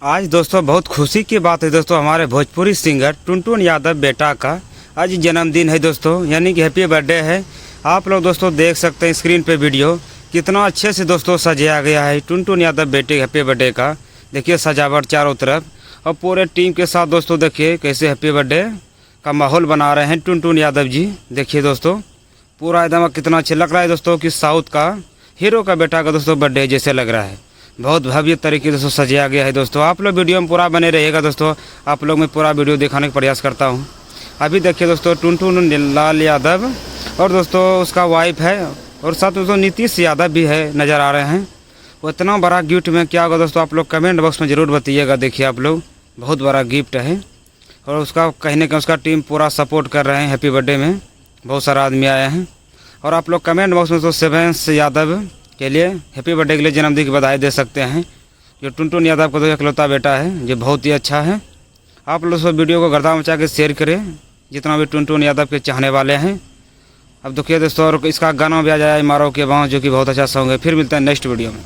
आज दोस्तों बहुत खुशी की बात है दोस्तों, हमारे भोजपुरी सिंगर टुनटुन यादव बेटा का आज जन्मदिन है दोस्तों, यानी कि हैप्पी बर्थडे है। आप लोग दोस्तों देख सकते हैं स्क्रीन पे वीडियो, कितना अच्छे से दोस्तों सजाया गया है टुनटुन यादव बेटे हैप्पी बर्थडे का। देखिए सजावट चारों तरफ, और पूरे टीम के साथ दोस्तों देखिए कैसे हैप्पी बर्थडे का माहौल बना रहे हैं टुनटुन यादव जी। देखिए दोस्तों पूरा एकदम कितना अच्छा लग रहा है दोस्तों कि साउथ का हीरो का बेटा का दोस्तों बर्थडे जैसे लग रहा है। बहुत भव्य तरीके से दोस्तों सजाया गया है दोस्तों। आप लोग वीडियो में पूरा बने रहिएगा दोस्तों, आप लोग मैं पूरा वीडियो दिखाने का प्रयास करता हूँ। अभी देखिए दोस्तों टुनटुन लाल यादव और दोस्तों उसका वाइफ है, और साथ दोस्तों नीतीश यादव भी है नज़र आ रहे हैं। वो इतना बड़ा गिफ्ट में क्या होगा दोस्तों, आप लोग कमेंट बॉक्स में ज़रूर बताइएगा। देखिए आप लोग बहुत बड़ा गिफ्ट है, और उसका कहने का उसका टीम पूरा सपोर्ट कर रहे हैं हैप्पी बर्थडे में। बहुत सारा आदमी आए हैं, और आप लोग कमेंट बॉक्स में तो सेवेंस यादव के लिए हैप्पी बर्थडे के लिए जन्मदिन की बधाई दे सकते हैं। जो टुनटुन यादव का तो इकलौता बेटा है, जो बहुत ही अच्छा है। आप लोग सब वीडियो को गर्दा मचा के शेयर करें जितना भी टुनटुन यादव के चाहने वाले हैं। अब देखिए दोस्तों और इसका गाना भी आ जाए मारो के बाँव, जो कि बहुत अच्छा सॉन्ग है। फिर मिलता है नेक्स्ट वीडियो में।